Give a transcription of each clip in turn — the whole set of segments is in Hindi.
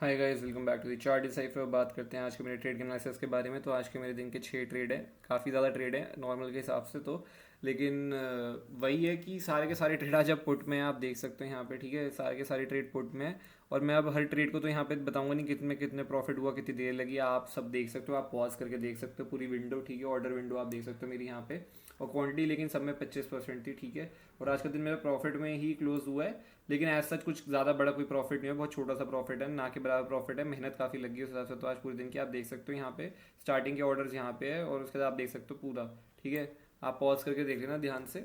Hi guys, welcome back to the chart decipher. बात करते हैं आज के मेरे ट्रेड के एनालिसिस के बारे में। तो आज के मेरे दिन के 6 ट्रेड हैं। काफ़ी ज़्यादा ट्रेड है नॉर्मल के हिसाब से तो, लेकिन वही है कि सारे के सारे ट्रेड आज अब पुट में हैं। आप देख सकते हैं यहाँ पे, ठीक है, सारे के सारे ट्रेड पुट में हैं। और मैं अब हर ट्रेड को तो यहाँ पे बताऊंगा नहीं कितने कितने प्रॉफिट हुआ, कितनी देर लगी। आप सब देख सकते हो, आप पॉज करके देख सकते हो पूरी विंडो, ठीक है। ऑर्डर विंडो आप देख सकते हो मेरी यहाँ पे। और क्वांटिटी लेकिन सब में 25% थी, ठीक है। और आज का दिन मेरा प्रॉफिट में ही क्लोज हुआ है, लेकिन ऐसा सच कुछ ज़्यादा बड़ा कोई प्रॉफिट नहीं है, बहुत छोटा सा प्रॉफिट है, ना के बराबर प्रॉफिट है। मेहनत काफ़ी लगी है उस हिसाब से। तो आज पूरे दिन की आप देख सकते हो यहाँ पे स्टार्टिंग के ऑर्डर्स यहाँ पे है, और उसके बाद आप देख सकते हो पूरा, ठीक है। आप पॉज करके देख लेना ध्यान से।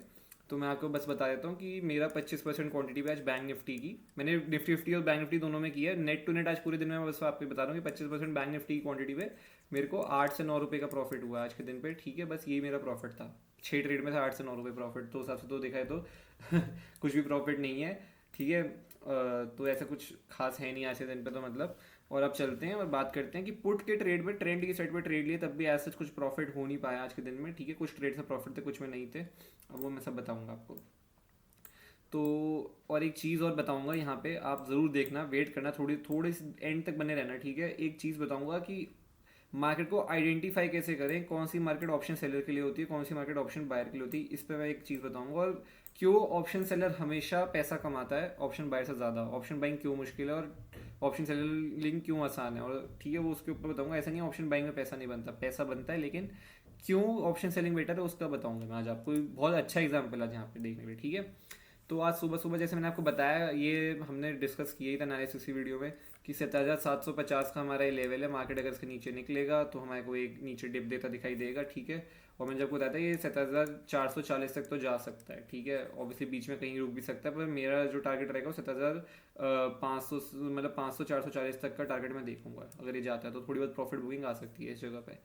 तो मैं आपको बस बता देता हूँ कि मेरा 25% क्वांटिटी पे आज बैंक निफ्टी की, मैंने निफ्टी फिफ्टी और बैंक निफ्टी दोनों में किया है। नेट टू नेट आज पूरे दिन में मैं बस आपको बता रहा हूँ कि 25% बैंक निफ्टी की क्वांटिटी पे मेरे को 8 से 9 रुपये का प्रॉफिट हुआ आज के दिन पे, ठीक है। बस ये मेरा प्रॉफिट था। 6 ट्रेड में था 8 से 9 रुपये प्रॉफिट, तो उस हिसाब से तो देखा है तो कुछ भी प्रॉफिट नहीं है, ठीक है। तो ऐसा कुछ खास है नहीं आज के दिन पे तो, मतलब। और अब चलते हैं और बात करते हैं कि पुट के ट्रेड में ट्रेंड की साइड पे ट्रेड लिए, तब भी ऐसा कुछ प्रॉफिट हो नहीं पाया आज के दिन में, ठीक है। कुछ ट्रेड से प्रॉफिट थे, कुछ में नहीं थे। अब वो मैं सब बताऊंगा आपको। तो और एक चीज़ और बताऊंगा यहाँ पे, आप ज़रूर देखना, वेट करना, थोड़ी थोड़ी एंड तक बने रहना, ठीक है। एक चीज़ बताऊंगा कि मार्केट को आइडेंटिफाई कैसे करें, कौन सी मार्केट ऑप्शन सेलर के लिए होती है, कौन सी मार्केट ऑप्शन बायर के लिए होती है, इस पर मैं एक चीज़ बताऊंगा। और क्यों ऑप्शन सेलर हमेशा पैसा कमाता है ऑप्शन बायर से ज़्यादा, ऑप्शन बाइंग क्यों मुश्किल है और ऑप्शन सेलिंग क्यों आसान है, और ठीक है वो उसके ऊपर बताऊंगा। ऐसा नहीं है ऑप्शन बाइंग में पैसा नहीं बनता, पैसा बनता है, लेकिन क्यों ऑप्शन सेलिंग बेटर है उसका बताऊंगा मैं आज आपको। बहुत अच्छा एग्जाम्पल आज यहाँ पे देखने में, ठीक है। तो आज सुबह सुबह जैसे मैंने आपको बताया, ये हमने डिस्कस किया ही था एनालिसिस की वीडियो में कि 7,750 का हमारा ये लेवल है। मार्केट अगर इसके नीचे निकलेगा तो हमारे को एक नीचे डिप देता दिखाई देगा, ठीक है। और मैंने जब बताया था ये 7,440 तक तो जा सकता है, ठीक है। ऑब्वियसली बीच में कहीं रुक भी सकता है, पर मेरा जो टारगेट रहेगा वो 7,500, मतलब 500-440 तक का टारगेट मैं देखूंगा। अगर ये जाता है तो थोड़ी बहुत प्रॉफिट बुकिंग आ सकती है इस जगह पे।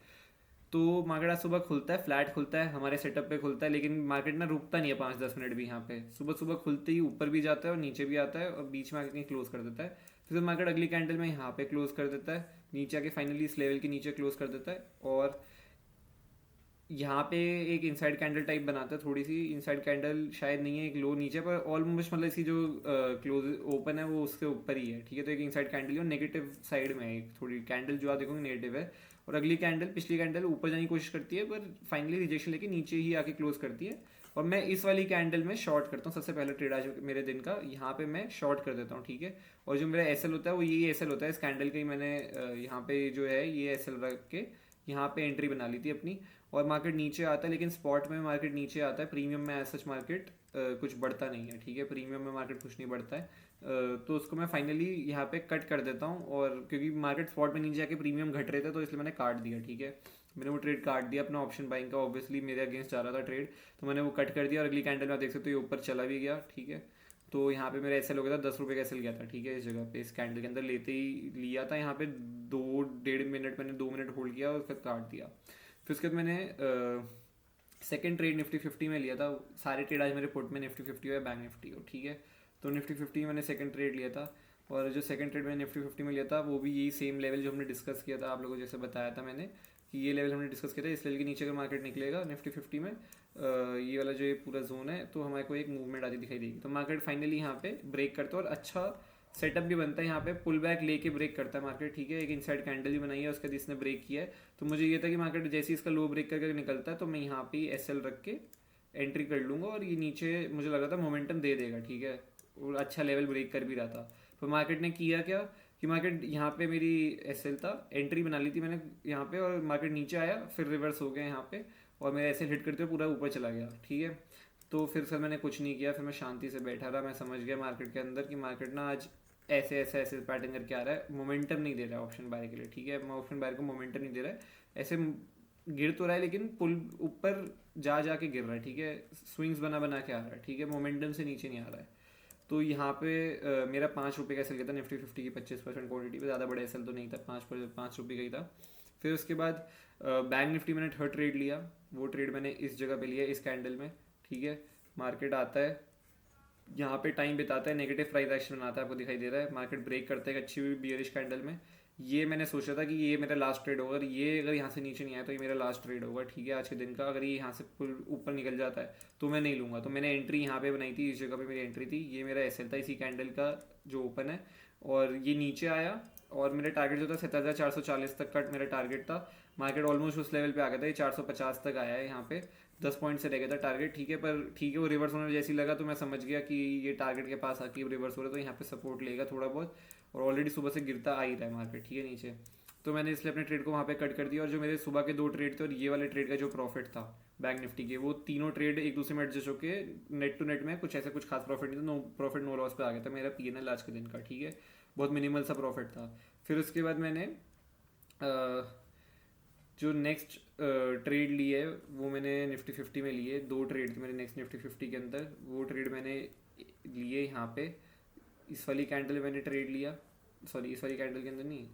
तो मार्केट आज सुबह खुलता है, फ्लैट खुलता है, हमारे सेटअप पे खुलता है, लेकिन मार्केट ना रुकता नहीं है 5-10 मिनट भी यहाँ पे। सुबह सुबह खुलते ही ऊपर भी जाता है और नीचे भी आता है, और बीच में आके कहीं क्लोज कर देता है। फिर मार्केट अगली कैंडल में यहाँ पे क्लोज कर देता है, नीचे आके फाइनली इस लेवल के नीचे क्लोज कर देता है। और यहाँ पे एक इनसाइड कैंडल टाइप बनाता है, थोड़ी सी इनसाइड कैंडल शायद नहीं है, एक लो नीचे पर ऑलमोस्ट, मतलब इसकी जो क्लोज ओपन है वो उसके ऊपर ही है, ठीक है। तो एक इनसाइड कैंडल है, नेगेटिव साइड में है, एक थोड़ी कैंडल जो आप देखोगे नेगेटिव है। और अगली कैंडल, पिछली कैंडल ऊपर जाने की कोशिश करती है, पर फाइनली रिजेक्शन लेके नीचे ही आके क्लोज करती है। और मैं इस वाली कैंडल में शॉर्ट करता हूँ, सबसे पहला ट्रेड आज मेरे दिन का, यहाँ पे मैं शॉर्ट कर देता हूँ, ठीक है। और जो मेरा एसएल होता है वो यही एसएल होता है, इस कैंडल का ही मैंने यहाँ पे जो है ये एसएल रख के यहाँ पे एंट्री बना ली थी अपनी। और मार्केट नीचे आता है, लेकिन स्पॉट में मार्केट नीचे आता है, प्रीमियम में एज सच मार्केट कुछ बढ़ता नहीं है, ठीक है। प्रीमियम में मार्केट कुछ नहीं बढ़ता है। तो उसको मैं फाइनली यहाँ पे कट कर देता हूँ, और क्योंकि मार्केट स्पॉट में नीचे आके प्रीमियम घट रहे थे तो इसलिए मैंने काट दिया, ठीक है। मैंने वो ट्रेड काट दिया अपना ऑप्शन बाइंग का, ऑब्वियसली मेरे अगेंस्ट जा रहा था ट्रेड, तो मैंने वो कट कर दिया। और अगली कैंडल में आप देख सकते हो ये ऊपर चला भी गया, ठीक है। तो यहाँ पे मेरा एसएल हो गया था, 10 रुपये का एसएल गया था, ठीक है। इस जगह पे इस कैंडल के अंदर लेते ही लिया था, यहाँ पे 2-1.5 मिनट मैंने 2 मिनट होल्ड किया और उसके बाद काट दिया। फिर उसके बाद मैंने सेकंड ट्रेड निफ्टी फिफ्टी में लिया था। सारे ट्रेड आज मेरे पुट में निफ्टी फिफ्टी हो या बैंक निफ्टी हो, ठीक है। तो निफ्टी फिफ्टी में मैंने सेकंड ट्रेड लिया था। और जो सेकंड ट्रेड मैंने निफ्टी फिफ्टी में लिया था वो भी यही सेम लेवल जो हमने डिस्कस किया था, आप लोगों को जैसे बताया था मैंने कि ये लेवल हमने डिस्कस किया था। इस लेवल के नीचे अगर मार्केट निकलेगा निफ्टी फिफ्टी में, ये वाला जो ये पूरा जोन है, तो हमारे को एक मूवमेंट आती दिखाई देगी। तो मार्केट फाइनली यहाँ पे ब्रेक करता है और अच्छा सेटअप भी बनता है। यहाँ पे पुल बैक लेके ब्रेक करता है मार्केट, ठीक है। एक इनसाइड कैंडल भी बनाई है, उसके बाद इसने ब्रेक किया है। तो मुझे ये था कि मार्केट जैसे ही इसका लो ब्रेक करके निकलता है तो मैं यहाँ पे एसएल रख के एंट्री कर लूँगा, और ये नीचे मुझे लगा था मोमेंटम दे देगा, ठीक है। और अच्छा लेवल ब्रेक कर भी रहा था। तो मार्केट ने किया क्या कि मार्केट यहाँ पे मेरी एसएल था, एंट्री बना ली थी मैंने यहाँ पे, और मार्केट नीचे आया, फिर रिवर्स हो गया यहाँ पे, और मेरा एसएल हिट करते हुए पूरा ऊपर चला गया, ठीक है। तो फिर सर मैंने कुछ नहीं किया, फिर मैं शांति से बैठा रहा। मैं समझ गया मार्केट के अंदर कि मार्केट ना आज ऐसे ऐसे ऐसे पैटर्न करके आ रहा है, मोमेंटम नहीं दे रहा है ऑप्शन बायर के लिए, ठीक है। मैं ऑप्शन बायर को मोमेंटम नहीं दे रहा है, ऐसे गिर तो रहा है लेकिन पुल ऊपर जा जा के गिर रहा है, ठीक है। स्विंग्स बना बना के आ रहा है, ठीक है, मोमेंटम से नीचे नहीं आ रहा है। तो यहाँ पे मेरा 5 रुपये का एसल गया था निफ्टी फिफ्टी की 25% क्वांटिटी पे, ज़्यादा बड़ा एसल तो नहीं था, 5 रुपये का ही था। फिर उसके बाद बैंक निफ्टी मैंने थर्ड ट्रेड लिया। वो ट्रेड मैंने इस जगह पे लिया, इस कैंडल में, ठीक है। मार्केट आता है, यहाँ पे टाइम बिताता है, नेगेटिव प्राइस एक्शन बनाता है, आपको दिखाई दे रहा है। मार्केट ब्रेक करता है एक अच्छी हुई बियरिश कैंडल में। ये मैंने सोचा था कि ये मेरा लास्ट ट्रेड होगा, ये अगर यहाँ से नीचे नहीं आया तो ये मेरा लास्ट ट्रेड होगा, ठीक है, आज के दिन का। अगर ये यहाँ से ऊपर निकल जाता है तो मैं नहीं लूँगा। तो मैंने एंट्री यहाँ पे बनाई थी, इस जगह पे मेरी एंट्री थी, ये मेरा एसएल था इसी कैंडल का जो ओपन है। और ये नीचे आया और मेरा टारगेट जो था 7,440 तक का मेरा टारगेट था। मार्केट ऑलमोस्ट उस लेवल पे आ गया था, ये 450 तक आया है यहाँ पे, 10 पॉइंट से रह गया था टारगेट, ठीक है। पर ठीक है, वो रिवर्स होने जैसी लगा तो मैं समझ गया कि ये टारगेट के पास आके रिवर्स हो रहा है, तो यहाँ पे सपोर्ट लेगा थोड़ा बहुत, और ऑलरेडी सुबह से गिरता आ ही रहा है मार्केट, ठीक है, नीचे। तो मैंने इसलिए अपने ट्रेड को वहाँ पे कट कर दिया, और जो मेरे सुबह के 2 ट्रेड थे और ये वाले ट्रेड का जो प्रॉफिट था बैंक निफ्टी के, वो तीनों ट्रेड एक दूसरे में एडजस्ट होके नेट टू नेट में कुछ ऐसा कुछ खास प्रॉफिट नहीं था, नो प्रॉफिट नो लॉस पे आ गया था मेरा पीएनएल आज के दिन का, ठीक है। बहुत मिनिमल सा प्रॉफिट था। फिर उसके बाद मैंने जो नेक्स्ट ट्रेड ली है वो मैंने निफ्टी 50 में लिए, 2 ट्रेड थे मेरे नेक्स्ट निफ्टी 50 के अंदर। वो ट्रेड मैंने लिए यहाँ पे, इस वाली कैंडल मैंने ट्रेड लिया, सॉरी इस वाली कैंडल के अंदर नहीं,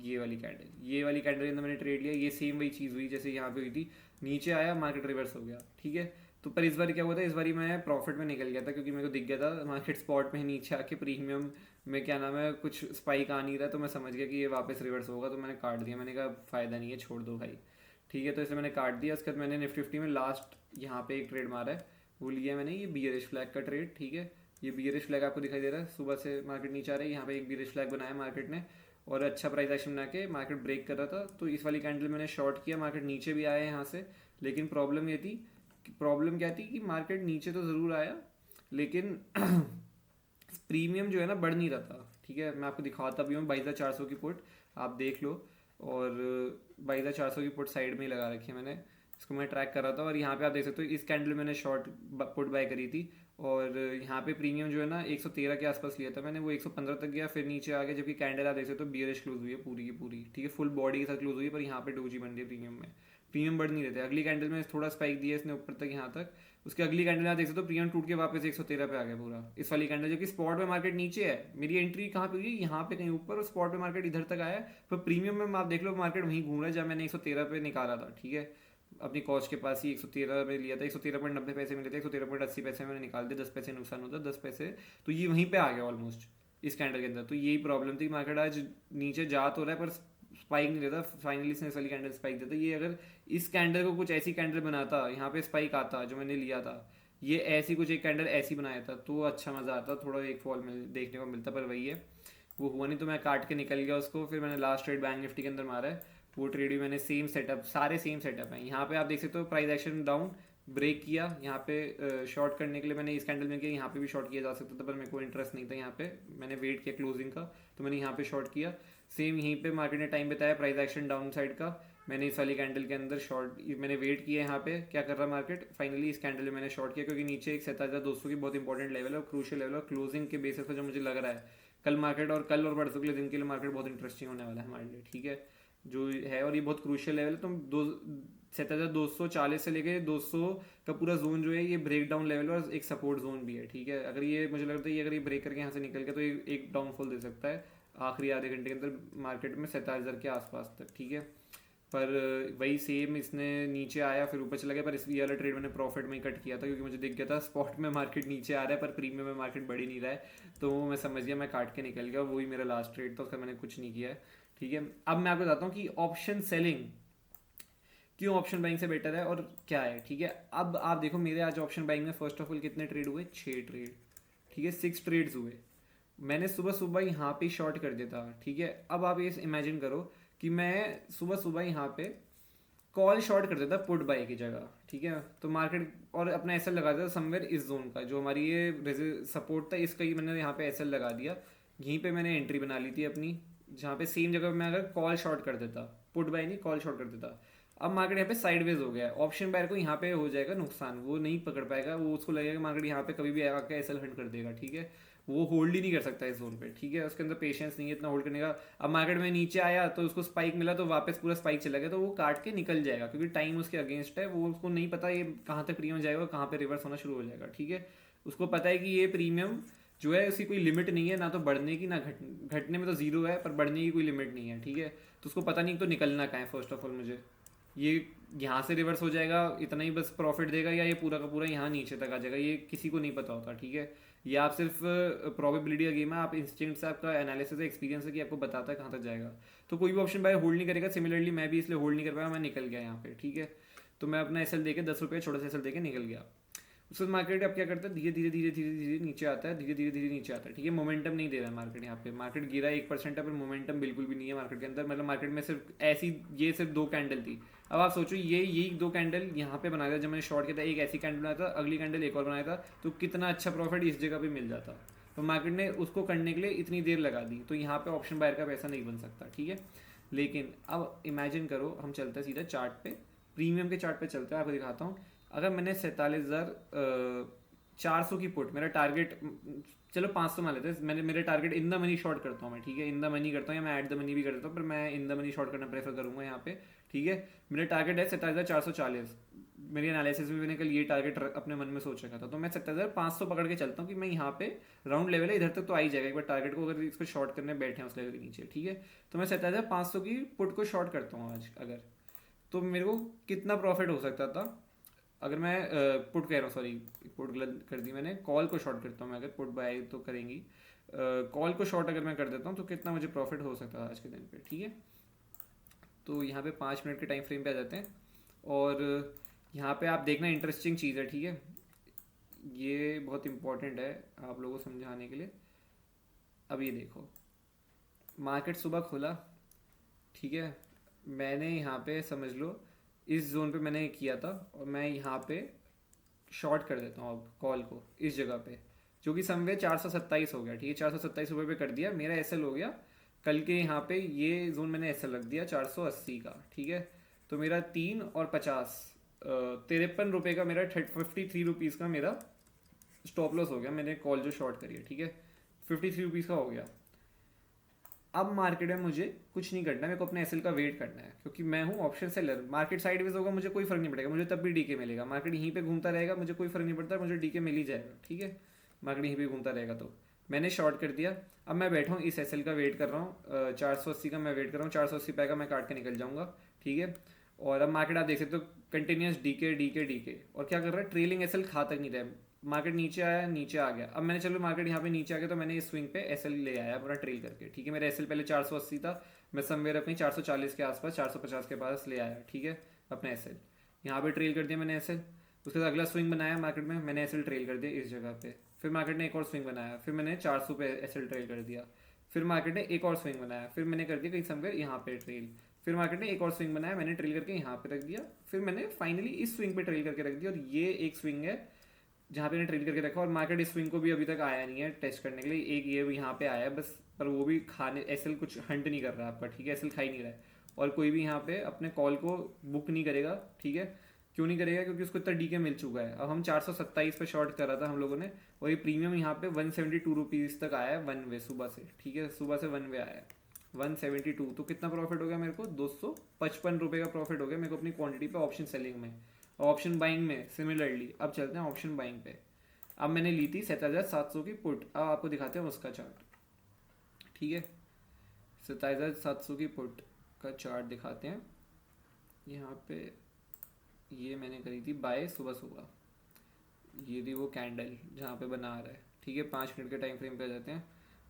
ये वाली कैंडल के अंदर मैंने ट्रेड लिया। ये सेम वही चीज़ हुई जैसे यहाँ पे हुई थी, नीचे आया मार्केट रिवर्स हो गया, ठीक है। तो पर इस बार क्या हुआ था, इस बार मैं प्रॉफिट में निकल गया था, क्योंकि मेरे को दिख गया था मार्केट स्पॉट में नीचे आके प्रीमियम में क्या नाम है कुछ स्पाइक आ नहीं रहा, तो मैं समझ गया कि ये वापस रिवर्स होगा, तो मैंने काट दिया। मैंने कहा फ़ायदा नहीं है, छोड़ दो भाई, ठीक है। तो इसे मैंने काट दिया। उसके बाद मैंने निफ्टी 50 में लास्ट यहाँ पे एक ट्रेड मारा है, वो लिया मैंने ये बियरिश फ्लैग का ट्रेड, ठीक है। ये बियरिश फ्लैग आपको दिखाई दे रहा है, सुबह से मार्केट नीचे आ रहा है, यहाँ पे एक बियरिश फ्लैग बनाया मार्केट ने, और अच्छा प्राइस एक्शन बना के मार्केट ब्रेक कर रहा था। तो इस वाली कैंडल मैंने शॉर्ट किया, मार्केट नीचे भी आया यहाँ से, लेकिन प्रॉब्लम क्या थी कि मार्केट नीचे तो ज़रूर आया, लेकिन प्रीमियम जो है ना बढ़ नहीं रहा था, ठीक है। मैं आपको दिखाता भी हूँ, 22,400 की पुट आप देख लो, और 22,400 की पुट साइड में ही लगा रखी है मैंने, इसको मैं ट्रैक कर रहा था। और यहाँ पे आप देख सकते हो इस कैंडल मैंने शॉर्ट पुट बाय करी थी, और यहाँ पे प्रीमियम जो है ना 113 के आसपास लिया था मैंने, वो 115 तक गया, फिर नीचे आ गया, जबकि कैंडल आप देख सकते हो बियरिश क्लोज हुई है पूरी की पूरी, ठीक है, फुल बॉडी के साथ क्लोज हुई है, पर यहाँ पे डोजी बन रही है प्रीमियम में, प्रीमियम बढ़ नहीं रहते। अगली कैंडल में थोड़ा स्पाइक दिया इसने ऊपर तक यहाँ तक, उसकी अगली कैंडल आप देख सकते हो प्रीमियम टूट के वापस 113 पे आ गया पूरा इस वाली कैंडल, जबकि स्पॉट में मार्केट नीचे है। मेरी एंट्री कहाँ पे हुई, यहाँ पे कहीं ऊपर, और स्पॉट पे मार्केट इधर तक आया, पर प्रीमियम में आप देख लो मार्केट वहीं घूम रहा है जहाँ मैंने 113 पे निकाला था, ठीक है। अपनी कॉस्ट के पास ही 113 में लिया था, 113.90 पैसे मिले थे, 113.80 पैसे मैंने निकाल दिया, 10 पैसे नुकसान होता, 10 पैसे, तो ये वहीं पे आ गया ऑलमोस्ट इस कैंडल के अंदर। तो यही प्रॉब्लम थी, मार्केट आज नीचे जा तो रहा है पर स्पाइक नहीं देता, फाइनली इसने इस वाली कैंडल स्पाइक देता। ये अगर इस कैंडल को कुछ ऐसी कैंडल बनाता, यहाँ पे स्पाइक आता जो मैंने लिया था, ये ऐसी कुछ एक कैंडल ऐसी बनाया था, तो अच्छा मज़ा आता, थोड़ा एक फॉल देखने को मिलता, पर वही है वो हुआ नहीं, तो मैं काट के निकल गया उसको। फिर मैंने लास्ट ट्रेड बैंक निफ्टी के अंदर मारा है, वो ट्रेड भी मैंने सेम सेटअप, सारे सेम सेटअप हैं। यहाँ पे आप देख सकते हो प्राइस एक्शन डाउन ब्रेक किया, यहाँ पे शॉर्ट करने के लिए मैंने इस कैंडल में किया, यहाँ पे भी शॉर्ट किया जा सकता था, पर मेरे को इंटरेस्ट नहीं था यहाँ पे, मैंने वेट किया क्लोजिंग का, तो मैंने यहाँ पे शॉर्ट किया। सेम यहीं पे मार्केट ने टाइम बताया प्राइस एक्शन डाउन साइड का, मैंने इस वाली कैंडल के अंदर शॉर्ट, मैंने वेट किया यहाँ पे क्या कर रहा मार्केट, फाइनली इस कैंडल में मैंने शॉर्ट किया, क्योंकि नीचे एक 7,200 की बहुत इंपॉर्टेंट लेवल है, क्रूशियल लेवल है, क्लोजिंग के बेसिस पर जो मुझे लग रहा है कल मार्केट, और कल और परसों के दिन के लिए मार्केट बहुत इंटरेस्टिंग होने वाला है हमारे लिए, ठीक है, जो है। और ये बहुत क्रूशियल लेवल है, तो 7,240 से लेके 200 का पूरा जोन जो है ये ब्रेक डाउन लेवल और एक सपोर्ट जोन भी है, ठीक है। अगर ये मुझे लगता है ये अगर ये ब्रेक करके यहाँ से निकल गया तो ये एक डाउनफॉल दे सकता है आखिरी आधे घंटे के अंदर मार्केट में 27,000 के आसपास तक, ठीक है। पर वही सेम इसने नीचे आया फिर ऊपर चला गया, पर इस ये वाला ट्रेड मैंने प्रॉफिट में ही कट किया था, क्योंकि मुझे दिख गया था स्पॉट में मार्केट नीचे आ रहा है पर प्रीमियम में मार्केट बढ़ ही नहीं रहा है, तो मैं समझ गया, मैं काट के निकल गया, वही मेरा लास्ट ट्रेड था, उसका मैंने कुछ नहीं किया है, ठीक है। अब मैं आपको बताता हूँ कि ऑप्शन सेलिंग क्यों ऑप्शन बाइंग से बेटर है और क्या है, ठीक है। अब आप देखो मेरे आज ऑप्शन बाइंग में फर्स्ट ऑफ ऑल कितने ट्रेड हुए, 6 ट्रेड, ठीक है, 6 ट्रेड्स हुए। मैंने सुबह सुबह यहाँ पे शॉर्ट कर दिया था, ठीक है। अब आप ये इमेजिन करो कि मैं सुबह सुबह यहाँ पे कॉल शॉर्ट कर देता पुट बाय की जगह, ठीक है, तो मार्केट और अपना एसएल लगा देता समवेयर इस जोन का, जो हमारी ये सपोर्ट था इसका ही मैंने यहाँ पे एसएल लगा दिया, यहीं पे मैंने एंट्री बना ली थी अपनी, जहाँ पे सेम जगह मैं अगर कॉल शॉर्ट कर देता, पुट बाय नहीं कॉल शॉर्ट कर देता। अब मार्केट यहाँ पे साइडवेज हो गया, ऑप्शन बायर को यहाँ पे हो जाएगा नुकसान, वो नहीं पकड़ पाएगा, वो उसको लगेगा मार्केट यहाँ पे कभी भी आके एसएल हंट कर देगा, ठीक है, वो होल्ड ही नहीं कर सकता इस जोन पे, ठीक है, उसके अंदर पेशेंस नहीं है इतना होल्ड करने का। अब मार्केट में नीचे आया तो उसको स्पाइक मिला तो वापस पूरा स्पाइक चला गया, तो वो काट के निकल जाएगा, क्योंकि टाइम उसके अगेंस्ट है, वो उसको नहीं पता ये कहाँ तक प्रीमियम जाएगा कहाँ पे रिवर्स होना शुरू हो जाएगा, ठीक है। उसको पता है कि ये प्रीमियम जो है उसकी कोई लिमिट नहीं है, ना तो बढ़ने की ना घटने में तो जीरो है, पर बढ़ने की कोई लिमिट नहीं है, ठीक है। तो उसको पता नहीं तो निकलना कहाँ है, फर्स्ट ऑफ ऑल मुझे ये यहाँ से रिवर्स हो जाएगा इतना ही बस प्रॉफिट देगा, या ये पूरा का पूरा यहाँ नीचे तक आ जाएगा, ये किसी को नहीं पता होता, ठीक है। ये आप सिर्फ प्रोबेबिलिटी का गेम है, आप इंस्टिंक्ट से आपका एनालिसिस एक्सपीरियंस है कि आपको बताता है कहाँ तक जाएगा, तो कोई भी ऑप्शन बाय होल्ड नहीं करेगा। सिमिलरली मैं भी इसलिए होल्ड नहीं कर पाया, मैं निकल गया यहाँ पे, ठीक है। तो मैं अपना एसएल देके 10 रुपये छोटा सा एसएल देके निकल गया। उसके बाद मार्केट अब क्या करता है, धीरे धीरे धीरे धीरे धीरे नीचे आता है, धीरे धीरे धीरे नीचे आता है, ठीक है। मोमेंटम नहीं दे रहा है मार्केट यहाँ पे, मार्केट गिरा 1% है पर मोमेंटम बिल्कुल भी नहीं है मार्केट के अंदर। मतलब मार्केट में सिर्फ ऐसी ये सिर्फ दो कैंडल थी। अब आप सोचो यही दो कैंडल यहाँ पे बनाया था जब मैंने शॉर्ट किया था, एक ऐसी कैंडल बनाया था, अगली कैंडल एक और बनाया था, तो कितना अच्छा प्रॉफिट इस जगह पे मिल जाता। तो मार्केट ने उसको करने के लिए इतनी देर लगा दी, तो यहाँ पे ऑप्शन बायर का पैसा नहीं बन सकता, ठीक है। लेकिन अब इमेजिन करो, हम चलते हैं सीधा चार्ट पे, प्रीमियम के चार्ट पे चलते हैं, आपको दिखाता हूँ। अगर मैंने 47,400 की पुट, मेरा टारगेट चलो 500 मान लेते हैं, मैंने मेरे target in the money short करता हूँ मैं, ठीक है। इन द मनी करता हूँ या मैं एट द मनी भी कर देता हूँ, पर मैं इन द मनी शॉर्ट करना प्रेफर करूँगा यहाँ पे, ठीक है। मेरा टारगेट है 47,440। मेरी एनालिसिस में मैंने कल ये टारगेट अपने मन में सोच रखा था, तो मैं 47,500 पकड़ के चलता हूँ कि मैं यहाँ पे राउंड लेवल है, इधर तक तो आ ही जाएगा एक बार टारगेट को, अगर इसको शॉर्ट करने बैठे हैं उस लेवल के नीचे, ठीक है। तो मैं 47,500 की पुट को शॉर्ट करता हूँ आज अगर, तो मेरे को कितना प्रॉफिट हो सकता था अगर मैं पुट कह रहा हूँ, सॉरी पुट गलत कर दी मैंने, कॉल को शॉर्ट करता हूँ मैं, अगर पुट बाय तो करेंगी, कॉल को शॉर्ट अगर मैं कर देता हूँ तो कितना मुझे प्रॉफिट हो सकता है आज के दिन पे, ठीक है। तो यहाँ पे 5 मिनट के टाइम फ्रेम पे आ जाते हैं, और यहाँ पे आप देखना इंटरेस्टिंग चीज़ है, ठीक है। ये बहुत इंपॉर्टेंट है आप लोगों को समझाने के लिए। अब ये देखो, मार्केट सुबह खुला, ठीक है। मैंने यहाँ पे समझ लो इस जोन पे मैंने किया था, और मैं यहाँ पे शॉर्ट कर देता हूँ अब कॉल को इस जगह पे, जो कि समवे 427 हो गया, ठीक है। 427 रुपये पे कर दिया, मेरा एसएल हो गया कल के यहाँ पे, ये जोन मैंने एसएल रख दिया 480 का, ठीक है। तो मेरा 3 और 50 53 रुपये का मेरा 53 रुपीज़ का मेरा स्टॉप लॉस हो गया, मैंने कॉल जो शॉर्ट करी है, ठीक है। 53 रुपीज़ का हो गया। अब मार्केट में मुझे कुछ नहीं करना, मेरे को अपने एसएल का वेट करना है, क्योंकि मैं हूँ ऑप्शन सेलर। मार्केट साइडवेज होगा मुझे कोई फर्क नहीं पड़ेगा, मुझे तब भी डीके मिलेगा, मार्केट यहीं पे घूमता रहेगा मुझे कोई फर्क नहीं पड़ता, मुझे डीके मिल ही जाएगा, ठीक है। मार्केट यहीं पे घूमता रहेगा, तो मैंने शॉर्ट कर दिया। अब मैं बैठा हूँ इस एसएल का वेट कर रहा हूँ, 480 का मैं वेट कर रहा हूँ, 480 पाएगा मैं काट के निकल जाऊँगा, ठीक है। और अब मार्केट आप देख सकते हो कंटिन्यूस डीके डीके डीके, और क्या कर रहा है, ट्रेलिंग एसएल खा तक नहीं रहा है। मार्केट नीचे आया, नीचे आ गया, अब मैंने चलो मार्केट यहाँ पे नीचे आ गया तो मैंने इस स्विंग पे एसएल ले आया पूरा ट्रेल करके, ठीक है। मेरा एसएल पहले 480 था, मैं समवेयर अपनी 440 के आसपास 450 के पास ले आया, ठीक है, अपने एसएल यहाँ पे ट्रेल कर दिया मैंने एसएल। उसके बाद अगला स्विंग बनाया मार्केट में, मैंने एसएल ट्रेल कर दिया इस जगह पे। फिर मार्केट ने एक और स्विंग बनाया, फिर मैंने 400 पे एसएल ट्रेल कर दिया। फिर मार्केट ने एक और स्विंग बनाया, फिर मैंने कर दिया कहीं समवेयर यहाँ पे ट्रेल। फिर मार्केट ने एक और स्विंग बनाया, मैंने ट्रेल करके यहाँ पे रख दिया। फिर मैंने फाइनली इस स्विंग पे ट्रेल करके रख दिया, और ये एक स्विंग है जहाँ पे मैंने ट्रेल करके रखा, और मार्केट इस स्विंग को भी अभी तक आया नहीं है टेस्ट करने के लिए। एक ये यहाँ पे आया है बस, पर वो भी खाने एसएल कुछ हंट नहीं कर रहा है आपका, ठीक है, एसएल खा ही नहीं रहा है। और कोई भी यहाँ पे अपने कॉल को बुक नहीं करेगा, ठीक है। क्यों नहीं करेगा, क्योंकि उसको इतना डीके मिल चुका है। अब हम 427 पे शॉर्ट कर रहा था हम लोगों ने, और ये प्रीमियम यहाँ पे 172 रुपीज़ तक आया है वन वे सुबह से, ठीक है, सुबह से वन वे आया है 172। तो कितना प्रॉफिट हो गया मेरे को, 255 रुपये का प्रॉफिट हो गया मेरे को अपनी क्वांटिटी पे ऑप्शन सेलिंग में। ऑप्शन बाइंग में सिमिलरली अब चलते हैं ऑप्शन बाइंग पे। अब मैंने ली थी 7,700 की पुट, अब आपको दिखाते हैं उसका चार्ट, ठीक है। 7,700 की पुट का चार्ट दिखाते हैं यहाँ पे। ये मैंने करी थी बाय सुबह सुबह, ये थी वो कैंडल जहाँ पे बना रहा है, ठीक है। 5 मिनट के टाइम फ्रेम पे आ जाते हैं,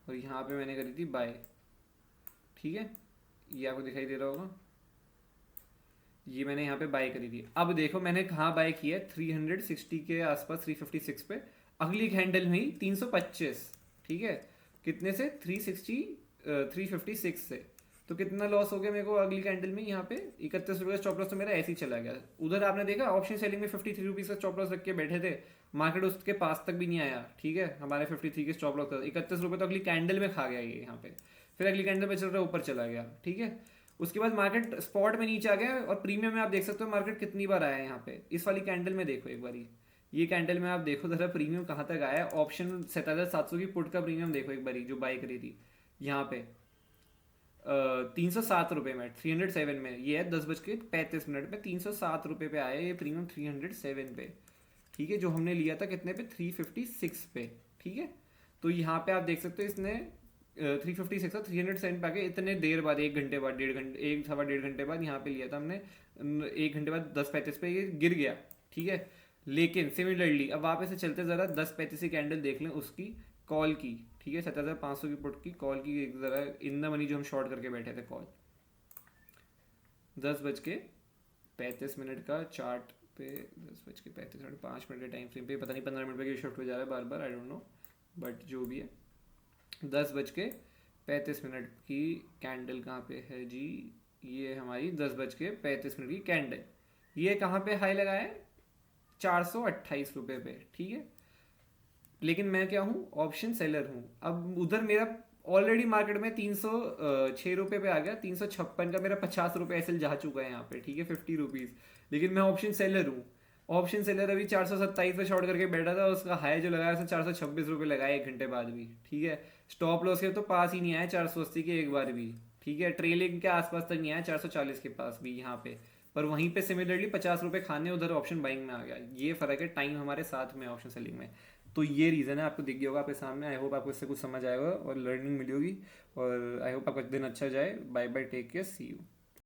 और यहाँ पे मैंने करी थी बाय, ठीक है। ये आपको दिखाई दे रहा होगा, ये मैंने यहाँ पे बाय करी थी। अब देखो मैंने कहाँ बाय किया, 360 के आसपास, 356 पे। अगली कैंडल में ही 325, ठीक है। कितने से, 356 से। तो कितना लॉस हो गया मेरे को अगली कैंडल में, यहाँ पे 31 रुपये का स्टॉप लॉस तो मेरा ऐसे ही चला गया। उधर आपने देखा ऑप्शन सेलिंग में 53 रुपीज़ का स्टॉप लॉस रख के बैठे थे, मार्केट उसके पास तक भी नहीं आया, ठीक है। हमारे 53 के स्टॉप लॉस 31 रुपये तो अगली कैंडल में खा गया ये यहाँ पे। फिर अगली कैंडल पे चल रहा ऊपर चला गया, ठीक है। उसके बाद मार्केट स्पॉट में नीचे आ गया, और प्रीमियम में आप देख सकते हो मार्केट कितनी बार आया है यहाँ पे। इस वाली कैंडल में देखो एक बारी, ये कैंडल में आप देखो जरा प्रीमियम कहाँ तक आया है। ऑप्शन 7,700 की पुट का प्रीमियम देखो एक बारी, जो बाई करी थी यहाँ पे 307 रुपये में, 307 में। ये है 10:35 में 307 रुपये पे आया ये प्रीमियम, 307 पे, ठीक है। जो हमने लिया था कितने पे, 356 पे, ठीक है। तो यहाँ पे आप देख सकते हो इसने 356 और 307 पे आके इतने देर बाद, 1 घंटे बाद, 1.5 घंटे, 1 सवा 1.5 घंटे बाद यहाँ पे लिया था हमने, 1 घंटे बाद 10:35 पे ये गिर गया, ठीक है। लेकिन सिमिलरली अब वापस से चलते ज़रा 10:35 की कैंडल देख लें उसकी कॉल की, ठीक है। 7,500 की पुट की कॉल की ज़रा इन द मनी जो हम शॉर्ट करके बैठे थे कॉल, 10:35 का चार्ट पे 10:35 5 मिनट के टाइम फ्रेम पे, पता नहीं 15 मिनट पे शिफ्ट हो जा रहा है बार बार, आई डोंट नो, बट जो भी है 10:35 की कैंडल कहाँ पे है जी, ये हमारी 10:35 की कैंडल, ये कहाँ पे हाई लगाया है, 428 रुपये पे, ठीक है। लेकिन मैं क्या हूँ, ऑप्शन सेलर हूँ। अब उधर मेरा ऑलरेडी मार्केट में 306 रुपये पे आ गया, 356 का मेरा 50 रुपये एसएल जा चुका है यहाँ पे, ठीक है, 50 रुपीज़। लेकिन मैं ऑप्शन सेलर हूँ। ऑप्शन सेलर अभी 427 पे शॉर्ट करके बैठा था, उसका हाई जो लगाया उसने 426 रुपये लगाया 1 घंटे बाद भी, ठीक है। स्टॉप लॉस के तो पास ही नहीं आया 480 के एक बार भी, ठीक है। ट्रेलिंग के आसपास तक नहीं आया 440 के पास भी यहाँ पे, पर वहीं पे सिमिलरली 50 रुपये खाने उधर ऑप्शन बाइंग में आ गया। ये फर्क है, टाइम हमारे साथ में ऑप्शन सेलिंग में। तो ये रीज़न है, आपको दिख गया होगा आपके सामने। आई होप आपको इससे कुछ समझ आएगा और लर्निंग मिली होगी, और आई होप आपका दिन अच्छा जाए। Bye bye, take care, see you.